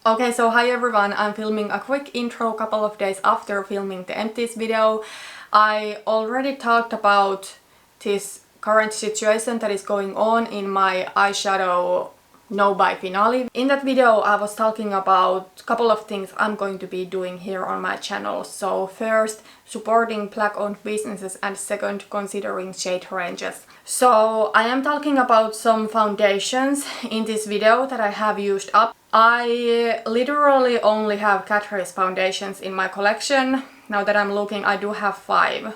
Okay, so hi everyone, I'm filming a quick intro a couple of days after filming the Empties video. I already talked about this current situation that is going on in my eyeshadow no buy finale. In that video I was talking about a couple of things I'm going to be doing here on my channel. So first, supporting black owned businesses, and second, considering shade ranges. So I am talking about some foundations in this video that I have used up. I literally only have Catrice foundations in my collection. Now that I'm looking, I do have 5.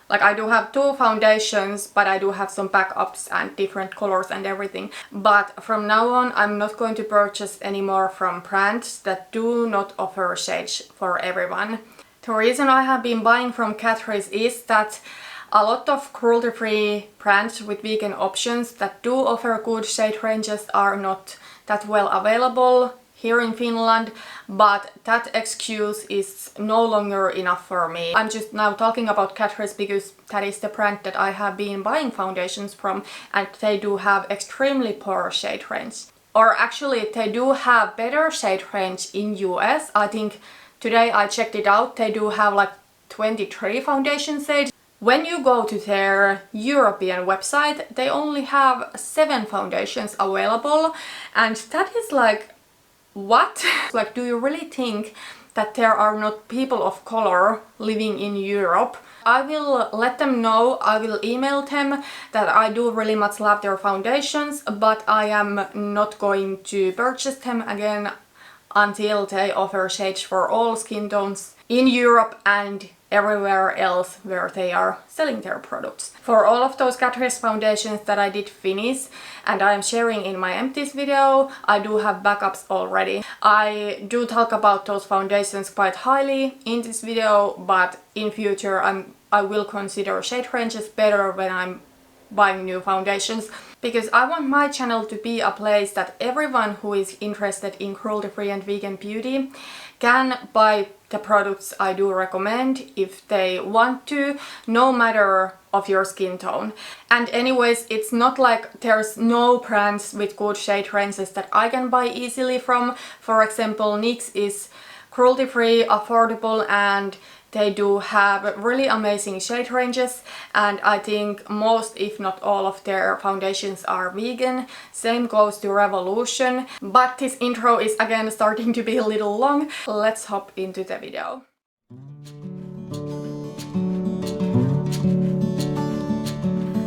Like, I do have 2 foundations, but I do have some backups and different colors and everything. But from now on, I'm not going to purchase any more from brands that do not offer shades for everyone. The reason I have been buying from Catrice is that a lot of cruelty-free brands with vegan options that do offer good shade ranges are not that well available here in Finland, but that excuse is no longer enough for me. I'm just now talking about Catrice because that is the brand that I have been buying foundations from, and they do have extremely poor shade range. Or actually, they do have better shade range in US. I think today I checked it out, they do have like 23 foundation shades. When you go to their European website, they only have 7 foundations available, and that is like, what? Like, do you really think that there are not people of color living in Europe? I will let them know, I will email them that I do really much love their foundations, but I am not going to purchase them again until they offer shades for all skin tones in Europe and everywhere else where they are selling their products. For all of those Catrice foundations that I did finish and I am sharing in my Empties video, I do have backups already. I do talk about those foundations quite highly in this video, but in future I will consider shade ranges better when I'm buying new foundations, because I want my channel to be a place that everyone who is interested in cruelty-free and vegan beauty can buy the products I do recommend if they want to, no matter of your skin tone. And anyways, it's not like there's no brands with good shade ranges that I can buy easily from. For example, NYX is cruelty-free, affordable, and they do have really amazing shade ranges, and I think most, if not all, of their foundations are vegan. Same goes to Revolution. But this intro is again starting to be a little long. Let's hop into the video.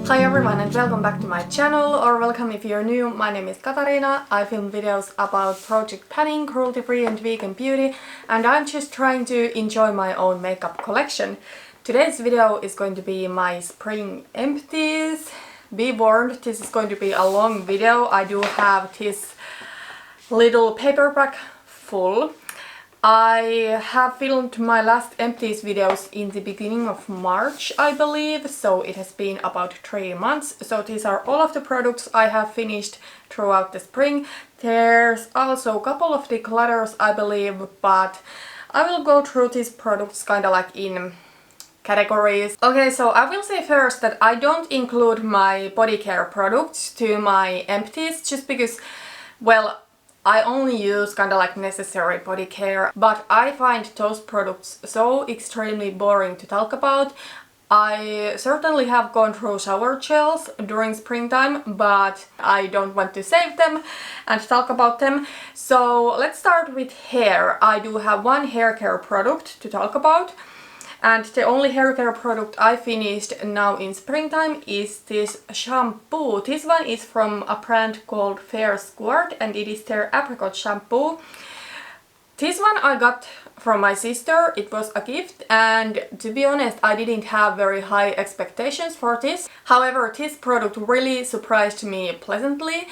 Hi everyone and welcome back to my channel, or welcome if you're new. My name is Katarina. I film videos about project planning, cruelty-free and vegan beauty, and I'm just trying to enjoy my own makeup collection. Today's video is going to be my spring empties. Be warned, this is going to be a long video. I do have this little paper bag full. I have filmed my last Empties videos in the beginning of March, I believe, so it has been about 3 months. So these are all of the products I have finished throughout the spring. There's also a couple of declutters, I believe, but I will go through these products kind of like in categories. Okay, so I will say first that I don't include my body care products to my Empties just because, well, I only use kind of like necessary body care, but I find those products so extremely boring to talk about. I certainly have gone through shower gels during springtime, but I don't want to save them and talk about them. So let's start with hair. I do have one hair care product to talk about. And the only hair care product I finished now in springtime is this shampoo. This one is from a brand called Fair Squirt, and it is their Apricot Shampoo. This one I got from my sister. It was a gift, and to be honest, I didn't have very high expectations for this. However, this product really surprised me pleasantly.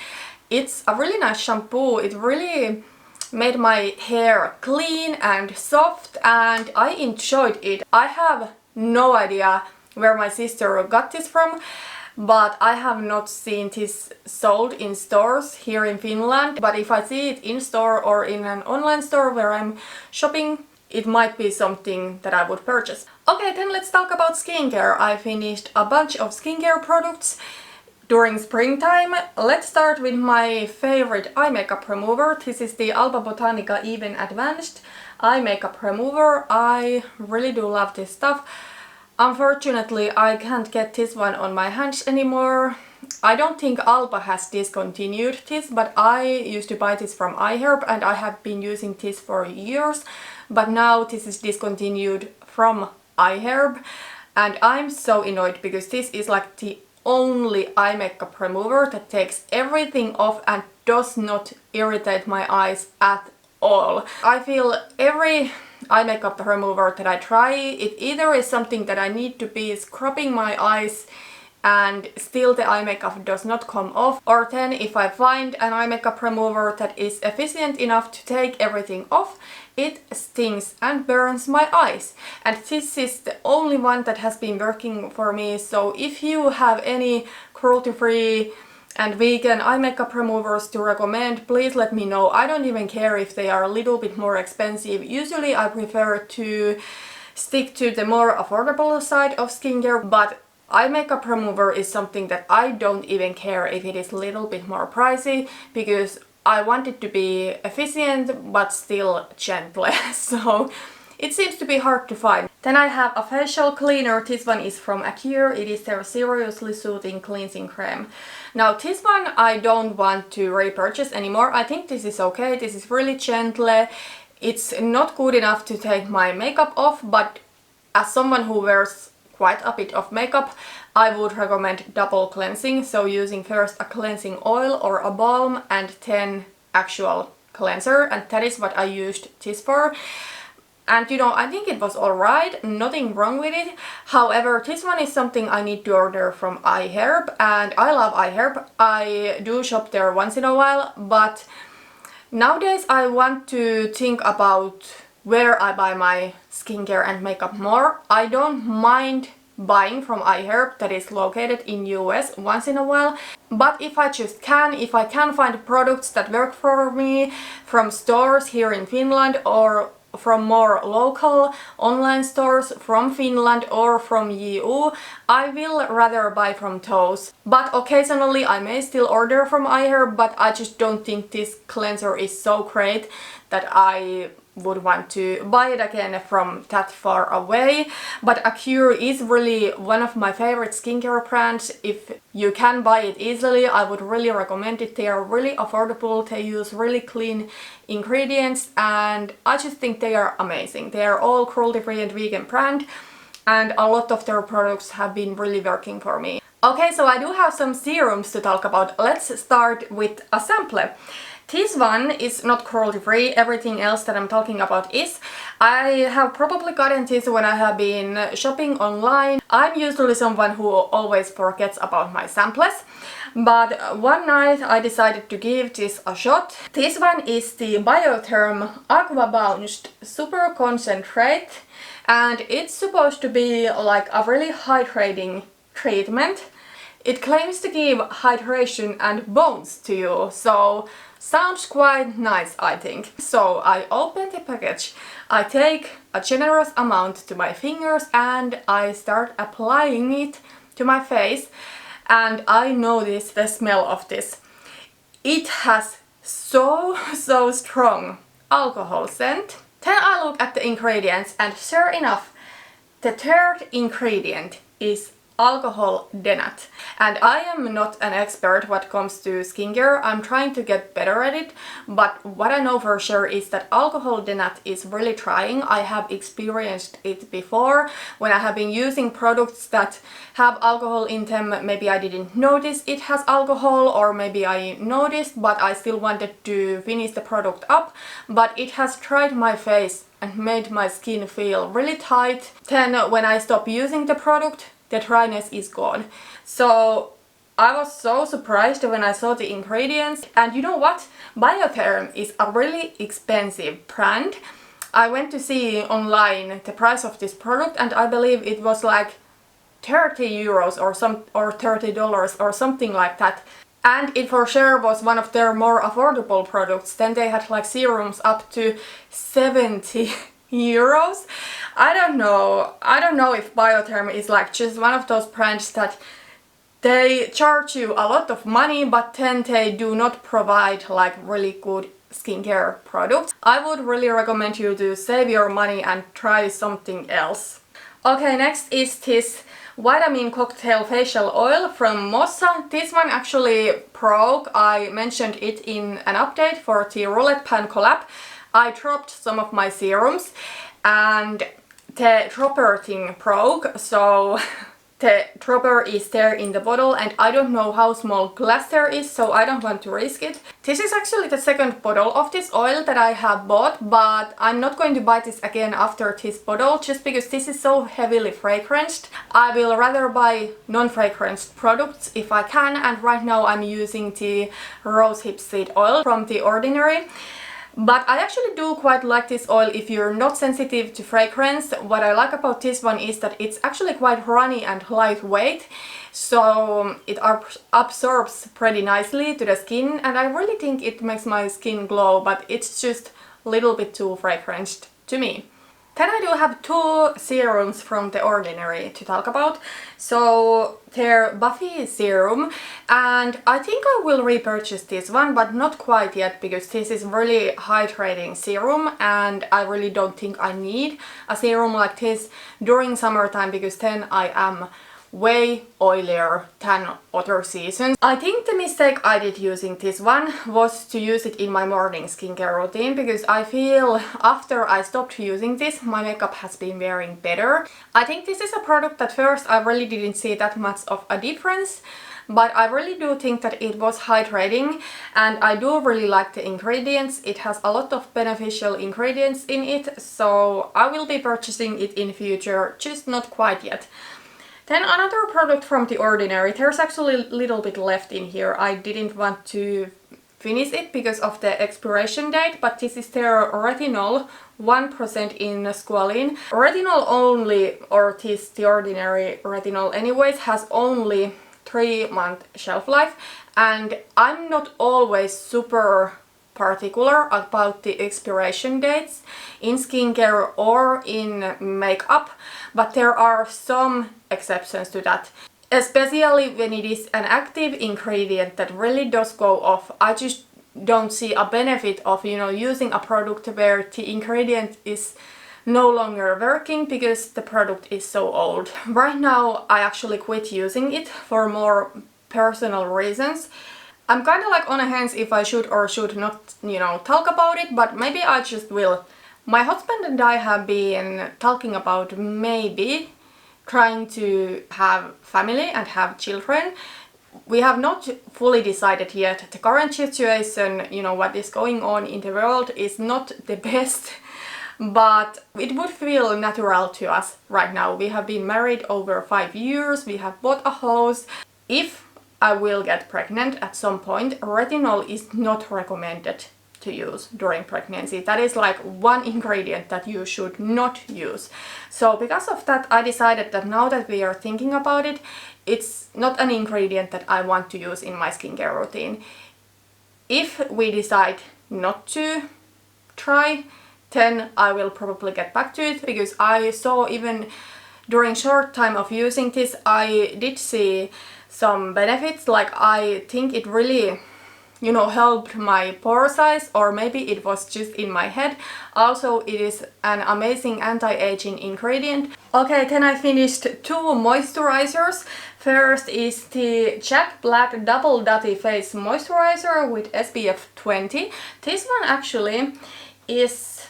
It's a really nice shampoo. It really made my hair clean and soft, and I enjoyed it. I have no idea where my sister got this from, but I have not seen this sold in stores here in Finland. But if I see it in store or in an online store where I'm shopping, it might be something that I would purchase. Okay, then let's talk about skincare. I finished a bunch of skincare products. during springtime. Let's start with my favorite eye makeup remover. This is the Alba Botanica Even Advanced Eye Makeup Remover. I really do love this stuff. Unfortunately, I can't get this one on my hands anymore. I don't think Alba has discontinued this, but I used to buy this from iHerb and I have been using this for years. But now this is discontinued from iHerb and I'm so annoyed because this is like the only eye makeup remover that takes everything off and does not irritate my eyes at all. I feel every eye makeup remover that I try, it either is something that I need to be scrubbing my eyes and still the eye makeup does not come off, or then if I find an eye makeup remover that is efficient enough to take everything off, it stings and burns my eyes. And this is the only one that has been working for me, so if you have any cruelty-free and vegan eye makeup removers to recommend, please let me know. I don't even care if they are a little bit more expensive. Usually I prefer to stick to the more affordable side of skincare, but eye makeup remover is something that I don't even care if it is a little bit more pricey, because I want it to be efficient but still gentle. So it seems to be hard to find. Then I have a facial cleaner. This one is from Acure. It is their Seriously Soothing Cleansing Cream. Now this one I don't want to repurchase anymore. I think this is okay. This is really gentle. It's not good enough to take my makeup off, but as someone who wears quite a bit of makeup, I would recommend double cleansing. So using first a cleansing oil or a balm and then actual cleanser, and that is what I used this for. And you know, I think it was alright, nothing wrong with it. However, this one is something I need to order from iHerb, and I love iHerb. I do shop there once in a while, but nowadays I want to think about where I buy my skincare and makeup more. I don't mind buying from iHerb that is located in US once in a while, but if I just can, if I can find products that work for me from stores here in Finland or from more local online stores from Finland or from EU, I will rather buy from those. But occasionally I may still order from iHerb, but I just don't think this cleanser is so great that I would want to buy it again from that far away. But Acure is really one of my favorite skincare brands. If you can buy it easily, I would really recommend it. They are really affordable, they use really clean ingredients, and I just think they are amazing. They are all cruelty-free and vegan brand, and a lot of their products have been really working for me. Okay, so I do have some serums to talk about. Let's start with a sample. This one is not cruelty-free, everything else that I'm talking about is. I have probably gotten this when I have been shopping online. I'm usually someone who always forgets about my samples, but one night I decided to give this a shot. This one is the Biotherm Aqua Bounced Super Concentrate, and it's supposed to be like a really hydrating treatment. It claims to give hydration and bones to you, so sounds quite nice, I think. So I open the package, I take a generous amount to my fingers and I start applying it to my face, and I notice the smell of this. It has so strong alcohol scent. Then I look at the ingredients and sure enough, the third ingredient is alcohol denat. And I am not an expert when it comes to skincare. I'm trying to get better at it, but what I know for sure is that alcohol denat is really trying. I have experienced it before when I have been using products that have alcohol in them. Maybe I didn't notice it has alcohol, or maybe I noticed but I still wanted to finish the product up, but it has dried my face and made my skin feel really tight. Then when I stop using the product, the dryness is gone. So I was so surprised when I saw the ingredients. And you know what? Biotherm is a really expensive brand. I went to see online the price of this product and I believe it was like 30 euros or $30 or something like that. And it for sure was one of their more affordable products. Then they had like serums up to 70 euros. I don't know if Biotherm is like just one of those brands that They charge you a lot of money, but then they do not provide like really good skincare products. I would really recommend you to save your money and try something else. Okay, next is this Vitamin Cocktail Facial Oil from Mossa. This one actually broke. I mentioned it in an update for the Roulette Pan collab. I dropped some of my serums and the dropper thing broke, so the dropper is there in the bottle and I don't know how small glass there is, so I don't want to risk it. This is actually the second bottle of this oil that I have bought, but I'm not going to buy this again after this bottle just because this is so heavily fragranced. I will rather buy non-fragranced products if I can, and right now I'm using the Rosehip Seed Oil from The Ordinary. But I actually do quite like this oil if you're not sensitive to fragrance. What I like about this one is that it's actually quite runny and lightweight, so it absorbs pretty nicely to the skin, and I really think it makes my skin glow, but it's just a little bit too fragranced to me. Then I do have two serums from The Ordinary to talk about. So they're Buffy serum, and I think I will repurchase this one, but not quite yet because this is really hydrating serum and I really don't think I need a serum like this during summertime because then I am way oilier than other seasons. I think the mistake I did using this one was to use it in my morning skincare routine, because I feel after I stopped using this my makeup has been wearing better. I think this is a product that first I really didn't see that much of a difference, but I really do think that it was hydrating and I do really like the ingredients. It has a lot of beneficial ingredients in it, so I will be purchasing it in future, just not quite yet. Then another product from The Ordinary. There's actually a little bit left in here. I didn't want to finish it because of the expiration date, but this is their retinol 1% in squalane. Retinol only, or this The Ordinary retinol anyways, has only 3-month shelf life, and I'm not always super particular about the expiration dates in skincare or in makeup, but there are some exceptions to that, especially when it is an active ingredient that really does go off. I just don't see a benefit of, you know, using a product where the ingredient is no longer working because the product is so old. Right now I actually quit using it for more personal reasons. I'm kind of like on a hands if I should or should not, you know, talk about it, but maybe I just will. My husband and I have been talking about maybe trying to have family and have children. We have not fully decided yet. The current situation, you know, what is going on in the world is not the best, but it would feel natural to us right now. We have been married over 5 years, we have bought a house. If I will get pregnant at some point, retinol is not recommended to use during pregnancy. That is like one ingredient that you should not use. So because of that, I decided that now that we are thinking about it, it's not an ingredient that I want to use in my skincare routine. If we decide not to try, then I will probably get back to it, because I saw even during short time of using this, I did see some benefits. Like I think it really, you know, helped my pore size, or maybe it was just in my head. Also, it is an amazing anti-aging ingredient. Okay, then I finished 2 moisturizers. First is the Jack Black Double Dutty Face Moisturizer with SPF 20. This one actually is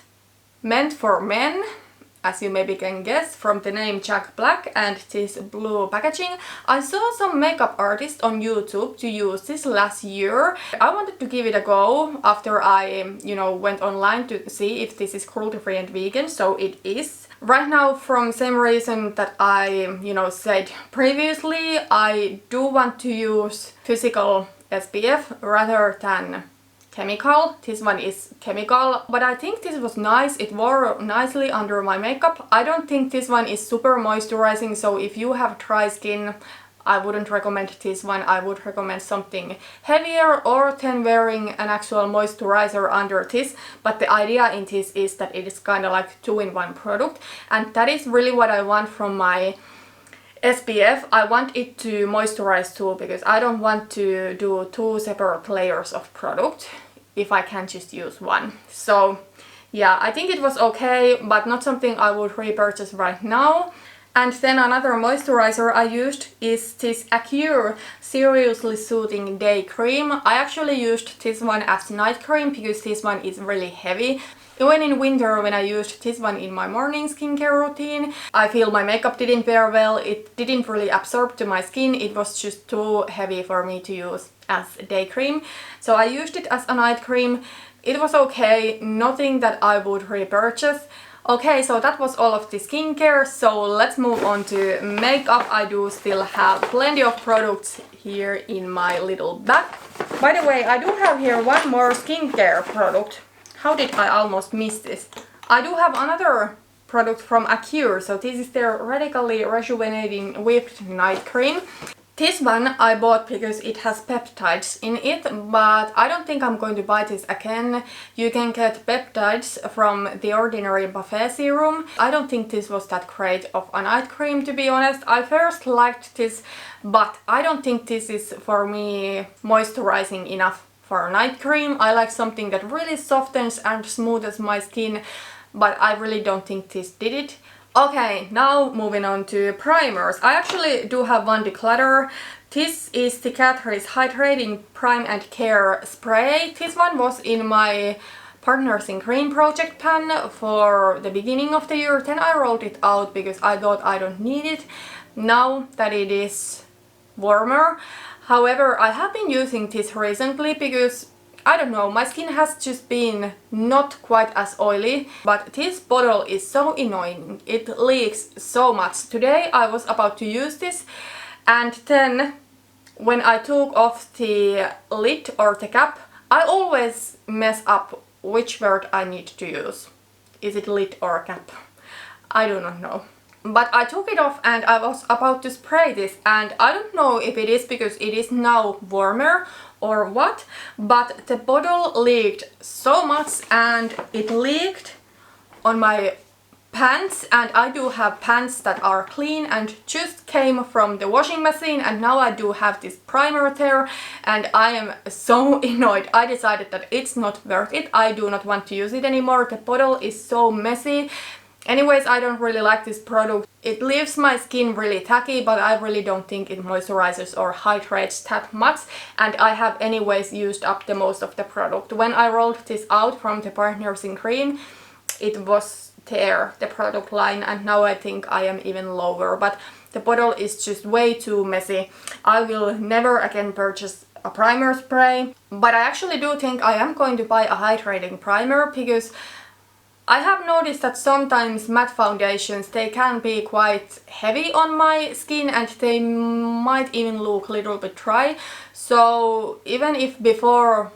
meant for men, as you maybe can guess from the name Jack Black and this blue packaging. I saw some makeup artists on YouTube to use this last year. I wanted to give it a go after I, you know, went online to see if this is cruelty-free and vegan, so it is. Right now, from same reason that I, you know, said previously, I do want to use physical SPF rather than chemical. This one is chemical, but I think this was nice. It wore nicely under my makeup. I don't think this one is super moisturizing, so if you have dry skin, I wouldn't recommend this one. I would recommend something heavier, or then wearing an actual moisturizer under this. But the idea in this is that it is kind of like 2-in-1 product, and that is really what I want from my SPF, I want it to moisturize too, because I don't want to do 2 separate layers of product if I can just use one. So yeah, I think it was okay, but not something I would repurchase right now. And then another moisturizer I used is this Acure Seriously Soothing Day Cream. I actually used this one as night cream because this one is really heavy. Even in winter, when I used this one in my morning skincare routine, I feel my makeup didn't wear well. It didn't really absorb to my skin. It was just too heavy for me to use as a day cream. So I used it as a night cream. It was okay, nothing that I would repurchase. Okay, so that was all of the skincare, so let's move on to makeup. I do still have plenty of products here in my little bag. By the way, I do have here one more skincare product. How did I almost miss this? I do have another product from Acure, so this is their Radically Rejuvenating Whipped Night Cream. This one I bought because it has peptides in it, but I don't think I'm going to buy this again. You can get peptides from the ordinary buffet serum. I don't think this was that great of a night cream, to be honest. I first liked this, but I don't think this is for me moisturizing enough for a night cream. I like something that really softens and smooths my skin, but I really don't think this did it. Okay, now moving on to primers. I actually do have one declutter. This is the Catrice Hydrating Prime and Care Spray. This one was in my Partners in Green project pan for the beginning of the year. Then I rolled it out because I thought I don't need it. Now that it is warmer. However, I have been using this recently because I don't know, my skin has just been not quite as oily, but this bottle is so annoying. It leaks so much. Today I was about to use this, and then when I took off the lid or the cap, I always mess up which word I need to use. Is it lid or cap? I do not know. But I took it off and I was about to spray this, and I don't know if it is because it is now warmer or what, but the bottle leaked so much, and it leaked on my pants, and I do have pants that are clean and just came from the washing machine, and now I do have this primer there, and I am so annoyed. I decided that it's not worth it. I do not want to use it anymore. The bottle is so messy. Anyways, I don't really like this product. It leaves my skin really tacky, but I really don't think it moisturizes or hydrates that much, and I have anyways used up the most of the product. When I rolled this out from the Partners in Green, it was there, the product line, and now I think I am even lower, but the bottle is just way too messy. I will never again purchase a primer spray, but I actually do think I am going to buy a hydrating primer, because I have noticed that sometimes matte foundations, they can be quite heavy on my skin and they might even look a little bit dry. So even if before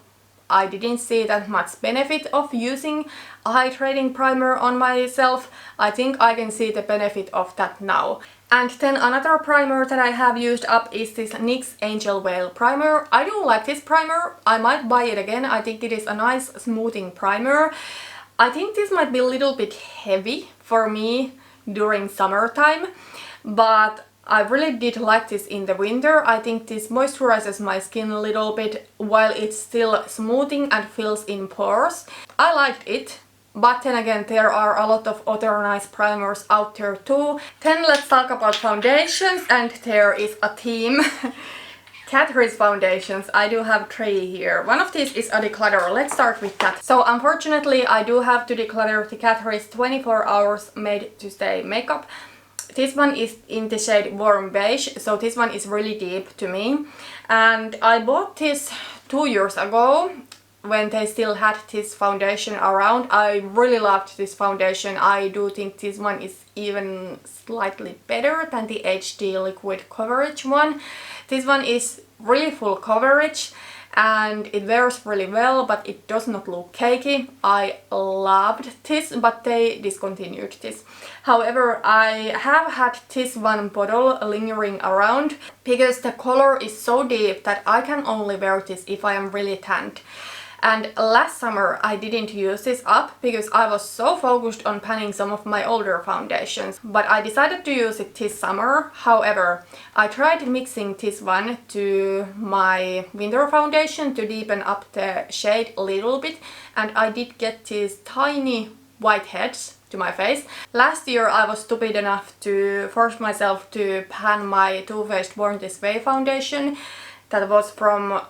I didn't see that much benefit of using a hydrating primer on myself, I think I can see the benefit of that now. And then another primer that I have used up is this NYX Angel Whale primer. I do like this primer. I might buy it again. I think it is a nice smoothing primer. I think this might be a little bit heavy for me during summertime, but I really did like this in the winter. I think this moisturizes my skin a little bit while it's still smoothing and fills in pores. I liked it, but then again there are a lot of other nice primers out there too. Then let's talk about foundations, and there is a theme. Catrice foundations. I do have 3 here. One of these is a declutter. Let's start with that. So unfortunately I do have to declutter the Catrice 24 Hours Made to Stay makeup. This one is in the shade Warm Beige, so this one is really deep to me. And I bought this 2 years ago when they still had this foundation around. I really loved this foundation. I do think this one is even slightly better than the HD liquid coverage one. This one is really full coverage and it wears really well, but it does not look cakey. I loved this, but they discontinued this. However, I have had this one bottle lingering around because the color is so deep that I can only wear this if I am really tanned. And last summer I didn't use this up because I was so focused on panning some of my older foundations, but I decided to use it this summer. However, I tried mixing this one to my winter foundation to deepen up the shade a little bit, and I did get these tiny whiteheads to my face. Last year I was stupid enough to force myself to pan my Too Faced Born This Way foundation that was from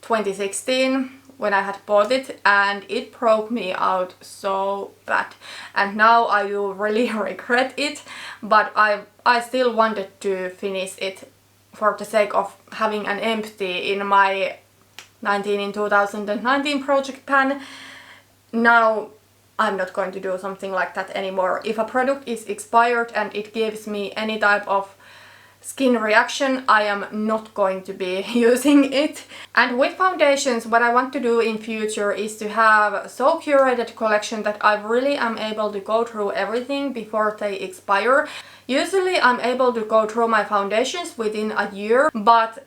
2016 when I had bought it, and it broke me out so bad. And now I do really regret it, but I still wanted to finish it for the sake of having an empty in my 19 in 2019 project pan. Now I'm not going to do something like that anymore. If a product is expired and it gives me any type of skin reaction, I am not going to be using it. And with foundations, what I want to do in future is to have so curated collection that I really am able to go through everything before they expire. Usually I'm able to go through my foundations within a year, but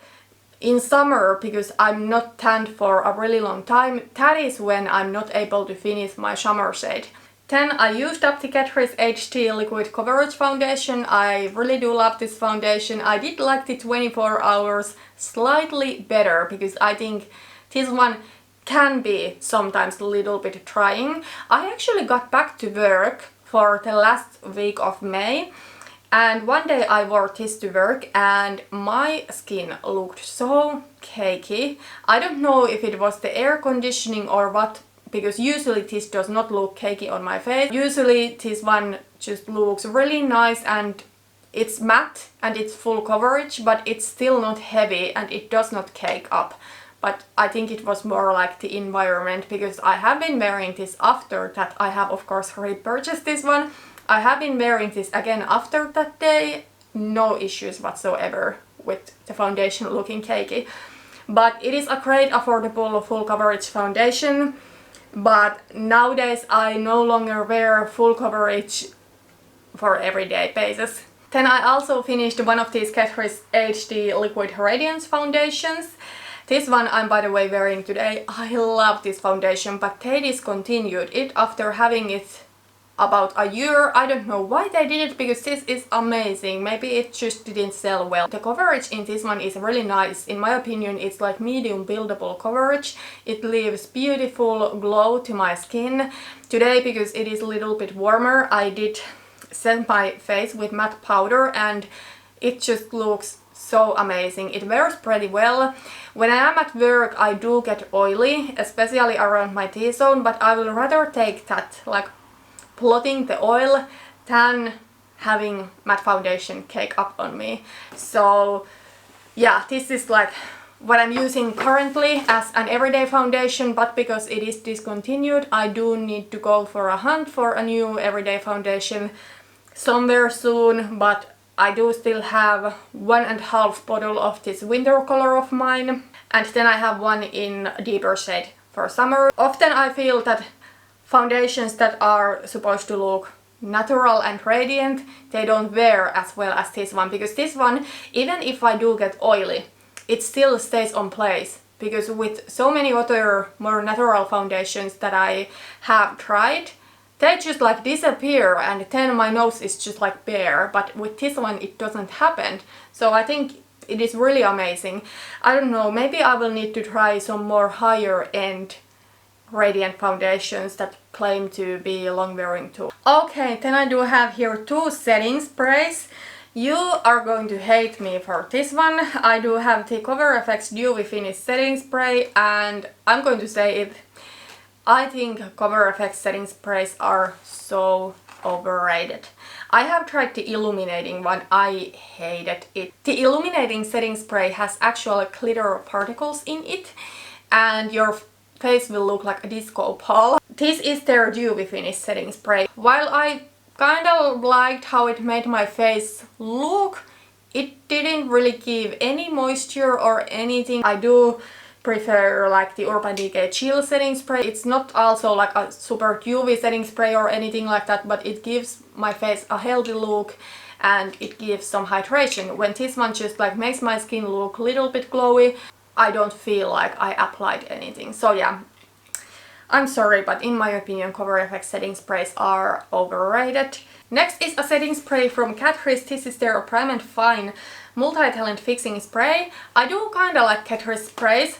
in summer, because I'm not tanned for a really long time, that is when I'm not able to finish my summer shade. Then I used up the Catrice HD Liquid Coverage Foundation. I really do love this foundation. I did like the 24 hours slightly better because I think this one can be sometimes a little bit trying. I actually got back to work for the last week of May, and one day I wore this to work and my skin looked so cakey. I don't know if it was the air conditioning or what, because usually this does not look cakey on my face. Usually this one just looks really nice and it's matte and it's full coverage, but it's still not heavy and it does not cake up. But I think it was more like the environment, because I have been wearing this after that. I have of course repurchased this one. I have been wearing this again after that day. No issues whatsoever with the foundation looking cakey. But it is a great affordable full coverage foundation. But nowadays I no longer wear full coverage for everyday basis. Then I also finished one of these Catrice HD Liquid Radiance foundations. This one I'm by the way wearing today. I love this foundation, but they discontinued it after having it about a year. I don't know why they did it, because this is amazing. Maybe it just didn't sell well. The coverage in this one is really nice. In my opinion, it's like medium buildable coverage. It leaves beautiful glow to my skin. Today, because it is a little bit warmer, I did set my face with matte powder and it just looks so amazing. It wears pretty well. When I am at work, I do get oily, especially around my T-zone, but I will rather take that, like plotting the oil, than having matte foundation cake up on me. So yeah, this is like what I'm using currently as an everyday foundation, but because it is discontinued, I do need to go for a hunt for a new everyday foundation somewhere soon. But I do still have 1.5 bottle of this winter color of mine, and then I have one in deeper shade for summer. Often I feel that foundations that are supposed to look natural and radiant, they don't wear as well as this one, because this one, even if I do get oily, it still stays on place. Because with so many other more natural foundations that I have tried, they just like disappear and then my nose is just like bare, but with this one it doesn't happen. So I think it is really amazing. I don't know, maybe I will need to try some more higher end radiant foundations that claim to be long wearing too. Okay, then I do have here 2 setting sprays. You are going to hate me for this one. I do have the Cover FX Dewy Finish setting spray, and I'm going to say it. I think Cover FX setting sprays are so overrated. I have tried the Illuminating one. I hated it. The Illuminating setting spray has actual glitter particles in it, and your face will look like a disco ball. This is their Dewy Finish setting spray. While I kind of liked how it made my face look, it didn't really give any moisture or anything. I do prefer like the Urban Decay Chill setting spray. It's not also like a super dewy setting spray or anything like that, but it gives my face a healthy look and it gives some hydration. When this one just like makes my skin look a little bit glowy, I don't feel like I applied anything. So yeah, I'm sorry, but in my opinion, Cover FX setting sprays are overrated. Next is a setting spray from Catrice. This is their Prime and Fine Multi-Talent Fixing Spray. I do kinda like Catrice sprays.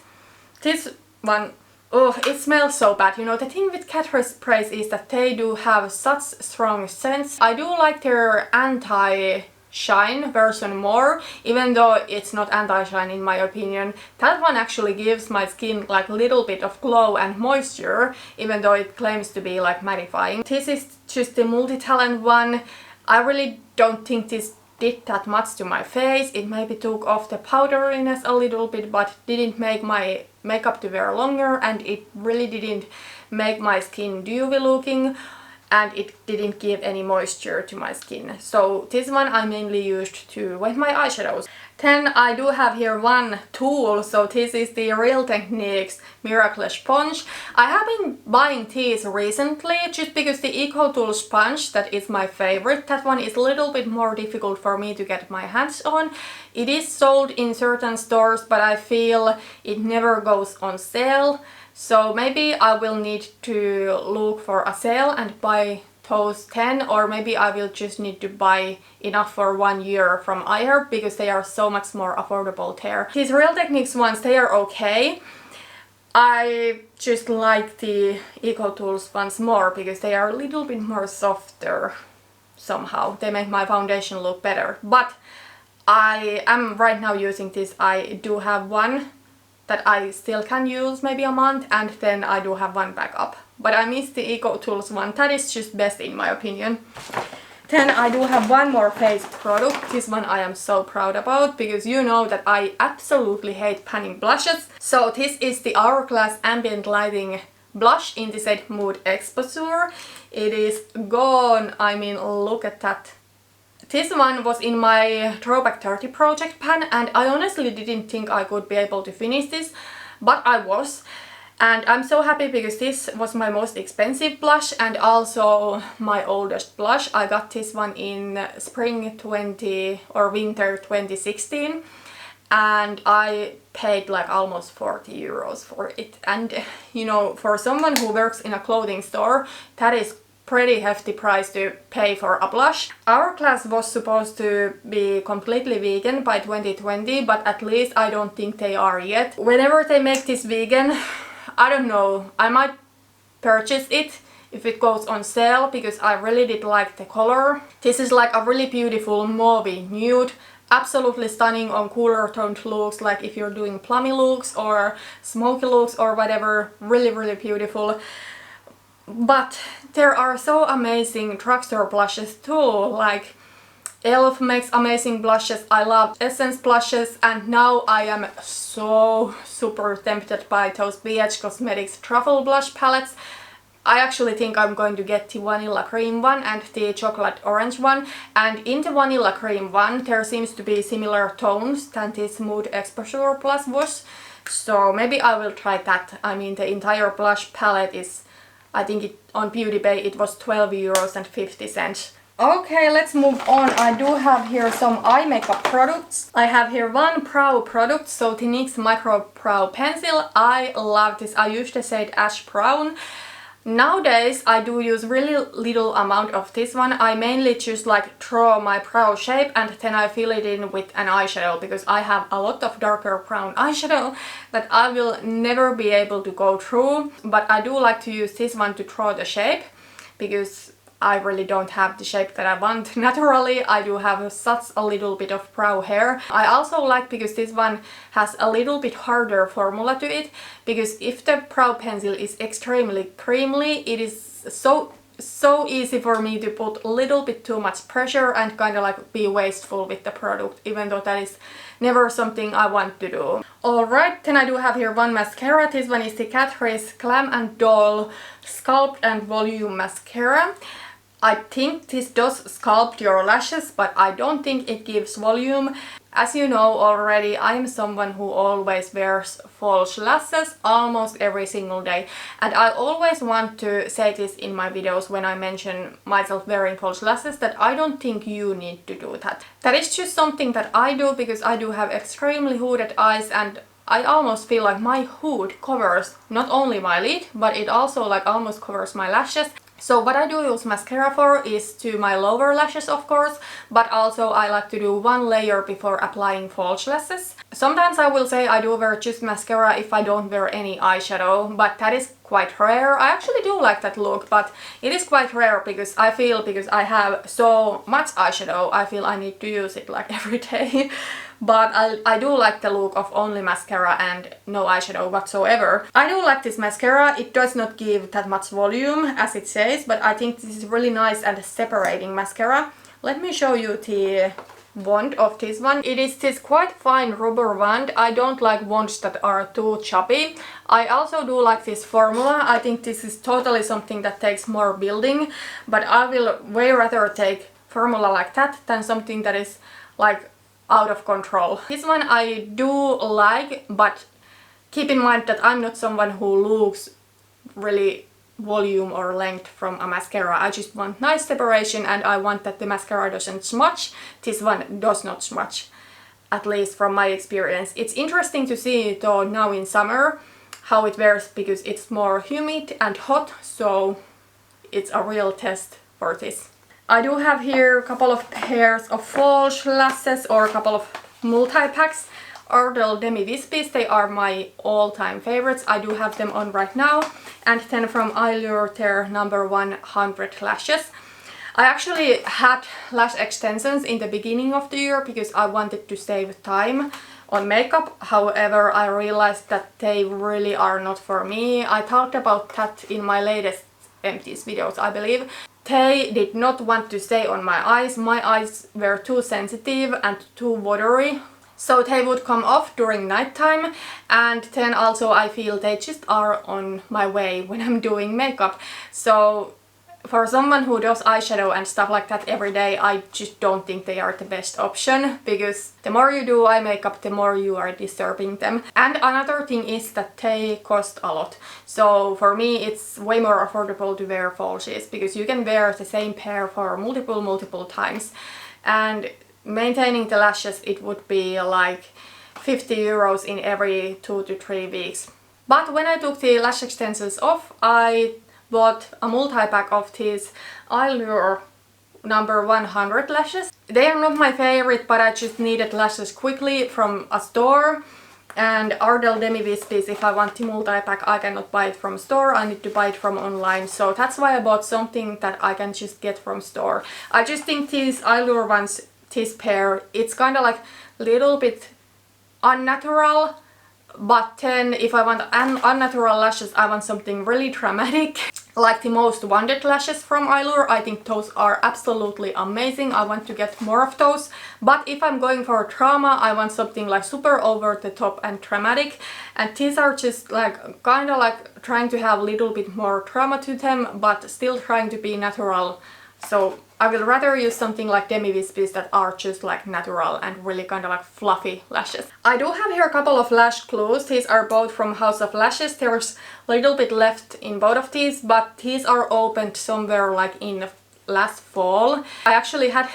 This one, oh, it smells so bad. You know, the thing with Catrice sprays is that they do have such strong scents. I do like their anti-shine version more, even though it's not anti-shine in my opinion. That one actually gives my skin like a little bit of glow and moisture, even though it claims to be like mattifying. This is just the multi-talent one. I really don't think this did that much to my face. It maybe took off the powderiness a little bit, but didn't make my makeup to wear longer, and it really didn't make my skin dewy looking, and it didn't give any moisture to my skin. So this one I mainly used to wet my eyeshadows. Then I do have here one tool, so this is the Real Techniques Miracle Sponge. I have been buying these recently just because the Eco Tool sponge, that is my favorite. That one is a little bit more difficult for me to get my hands on. It is sold in certain stores, but I feel it never goes on sale. So maybe I will need to look for a sale and buy those 10, or maybe I will just need to buy enough for 1 year from Acure because they are so much more affordable there. These Real Techniques ones, they are okay. I just like the Eco Tools ones more because they are a little bit more softer somehow. They make my foundation look better. But I am right now using this. I do have one that I still can use maybe a month, and then I do have one backup. But I miss the Eco Tools one. That is just best in my opinion. Then I do have one more face product. This one I am so proud about because you know that I absolutely hate panning blushes. So this is the Hourglass Ambient Lighting Blush in the shade Mood Exposure. It is gone. I mean, look at that. This one was in my Throwback 30 project pan, and I honestly didn't think I could be able to finish this, but I was. And I'm so happy because this was my most expensive blush and also my oldest blush. I got this one in spring 20 or winter 2016, and I paid like almost 40 euros for it. And you know, for someone who works in a clothing store, that is pretty hefty price to pay for a blush. Hourglass was supposed to be completely vegan by 2020, but at least I don't think they are yet. Whenever they make this vegan, I don't know, I might purchase it if it goes on sale because I really did like the color. This is like a really beautiful mauve nude, absolutely stunning on cooler toned looks, like if you're doing plummy looks or smoky looks or whatever, really beautiful. But there are so amazing drugstore blushes too, like e.l.f. makes amazing blushes. I love Essence blushes, and now I am so super tempted by those BH Cosmetics Truffle blush palettes. I actually think I'm going to get the vanilla cream one and the chocolate orange one, and in the vanilla cream one there seems to be similar tones than this Mood Exposure Plus was, so maybe I will try that. I mean, the entire blush palette is, I think on Beauty Bay it was 12.50 euros. Okay, let's move on. I do have here some eye makeup products. I have here one brow product, so the NYX Micro Brow Pencil. I love this. I use the shade Ash Brown. Nowadays I do use really little amount of this one. I mainly just like draw my brow shape and then I fill it in with an eyeshadow because I have a lot of darker brown eyeshadow that I will never be able to go through. But I do like to use this one to draw the shape because I really don't have the shape that I want naturally. I do have such a little bit of brow hair. I also like because this one has a little bit harder formula to it, because if the brow pencil is extremely creamy, it is so easy for me to put a little bit too much pressure and kind of like be wasteful with the product, even though that is never something I want to do. Alright, then I do have here one mascara. This one is the Catrice Glam and Doll Sculpt and Volume Mascara. I think this does sculpt your lashes, but I don't think it gives volume. As you know already, I am someone who always wears false lashes almost every single day. And I always want to say this in my videos when I mention myself wearing false lashes, that I don't think you need to do that. That is just something that I do because I do have extremely hooded eyes, and I almost feel like my hood covers not only my lid, but it also like almost covers my lashes. So what I do use mascara for is to my lower lashes, of course, but also I like to do one layer before applying false lashes. Sometimes I will say I do wear just mascara if I don't wear any eyeshadow, but that is quite rare. I actually do like that look, but it is quite rare because I feel because I have so much eyeshadow, I feel I need to use it like every day. But I do like the look of only mascara and no eyeshadow whatsoever. I do like this mascara. It does not give that much volume as it says, but I think this is really nice and separating mascara. Let me show you the wand of this one. It is this quite fine rubber wand. I don't like wands that are too choppy. I also do like this formula. I think this is totally something that takes more building, but I will way rather take formula like that than something that is like out of control. This one I do like, but keep in mind that I'm not someone who looks really volume or length from a mascara. I just want nice separation and I want that the mascara doesn't smudge. This one does not smudge, at least from my experience. It's interesting to see though now in summer how it wears because it's more humid and hot, so it's a real test for this. I do have here a couple of pairs of false lashes or a couple of multi-packs. Ardell Demi Wispies, they are my all-time favorites. I do have them on right now. And then from Allure, their number 100 lashes. I actually had lash extensions in the beginning of the year because I wanted to save time on makeup. However, I realized that they really are not for me. I talked about that in my latest Empties videos, I believe. They did not want to stay on my eyes. My eyes were too sensitive and too watery, so they would come off during nighttime, and then also I feel they just are on my way when I'm doing makeup. So for someone who does eyeshadow and stuff like that every day, I just don't think they are the best option, because the more you do eye makeup, the more you are disturbing them. And another thing is that they cost a lot. So for me it's way more affordable to wear falsies, because you can wear the same pair for multiple times. And maintaining the lashes, it would be like 50 euros in every 2 to 3 weeks. But when I took the lash extensions off, I bought a multi-pack of these Allure number 100 lashes. They are not my favorite, but I just needed lashes quickly from a store. And Ardell Demi Wispies, if I want the multi-pack, I cannot buy it from store, I need to buy it from online. So that's why I bought something that I can just get from store. I just think these Allure ones, this pair, it's kind of like a little bit unnatural. But then if I want unnatural lashes, I want something really dramatic. Like the Most Wanted lashes from Allure. I think those are absolutely amazing. I want to get more of those. But if I'm going for drama, I want something like super over the top and dramatic. And these are just like kind of like trying to have a little bit more drama to them, but still trying to be natural. So I will rather use something like Demi Wispies that are just like natural and really kind of like fluffy lashes. I do have here a couple of lash glues. These are both from House of Lashes. There's a little bit left in both of these, but these are opened somewhere like in last fall. I actually had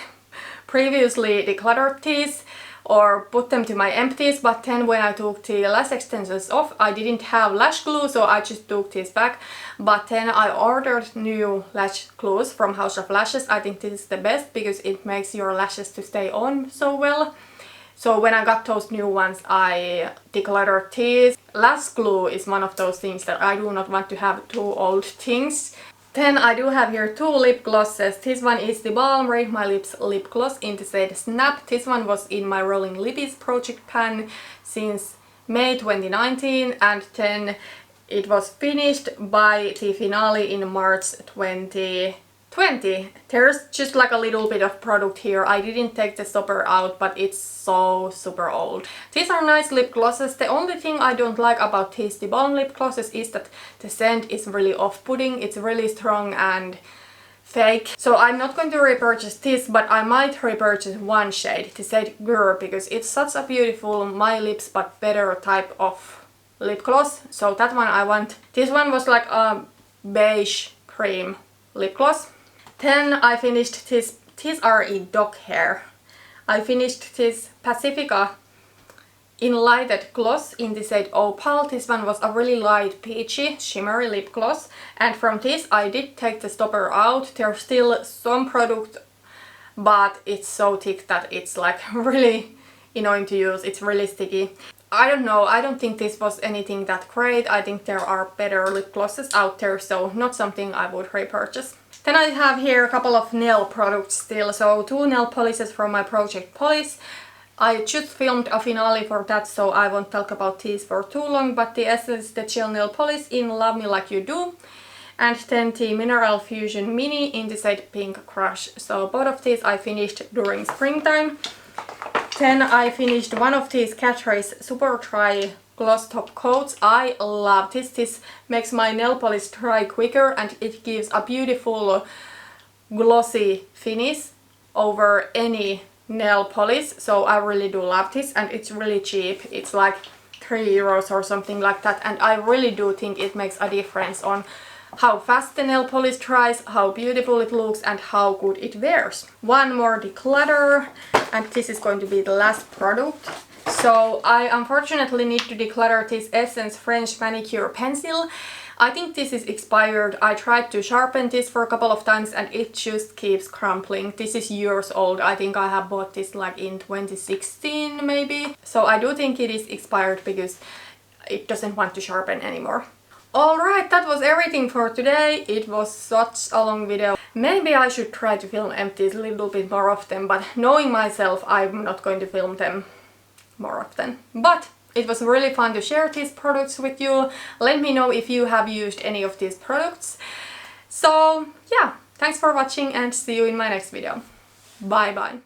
previously decluttered these or put them to my empties, but then when I took the lash extensions off, I didn't have lash glue, so I just took these back. But then I ordered new lash glues from House of Lashes. I think this is the best because it makes your lashes to stay on so well. So when I got those new ones, I decluttered these. Lash glue is one of those things that I do not want to have too old things. Then I do have here two lip glosses. This one is the Balm Rate My Lips lip gloss in the shade Snap. This one was in my Rolling Lippies project pan since May 2019, and then it was finished by the finale in March 2020. There's just like a little bit of product here. I didn't take the stopper out, but it's so super old. These are nice lip glosses. The only thing I don't like about these the Balm lip glosses is that the scent is really off-putting. It's really strong and fake. So I'm not going to repurchase this, but I might repurchase one shade, the shade Girl, because it's such a beautiful My Lips but better type of lip gloss. So that one I want. This one was like a beige cream lip gloss. Then I finished these are in dog hair. I finished this Pacifica Enlightened gloss in the shade Opal. This one was a really light peachy shimmery lip gloss, and from this I did take the stopper out. There's still some product, but it's so thick that it's like really annoying to use. It's really sticky. I don't know, I don't think this was anything that great. I think there are better lip glosses out there, so not something I would repurchase. Then I have here a couple of nail products still. So 2 nail polishes from my Project Polish. I just filmed a finale for that, so I won't talk about these for too long, but the Essence the Gel Nail Polish in Love Me Like You Do, and then the Mineral Fusion Mini in the shade Pink Crush. So both of these I finished during springtime. Then I finished one of these Catrice Super Dry Gloss Top Coats. I love this. This makes my nail polish dry quicker and it gives a beautiful glossy finish over any nail polish. So I really do love this, and it's really cheap. It's like €3 or something like that, and I really do think it makes a difference on how fast the nail polish dries, how beautiful it looks, and how good it wears. One more declutter, and this is going to be the last product. So I unfortunately need to declutter this Essence French Manicure Pencil. I think this is expired. I tried to sharpen this for a couple of times and it just keeps crumpling. This is years old. I think I have bought this like in 2016 maybe. So I do think it is expired because it doesn't want to sharpen anymore. Alright, that was everything for today. It was such a long video. Maybe I should try to film Empties a little bit more often, but knowing myself, I'm not going to film them more often. But it was really fun to share these products with you. Let me know if you have used any of these products. So yeah, thanks for watching and see you in my next video. Bye bye.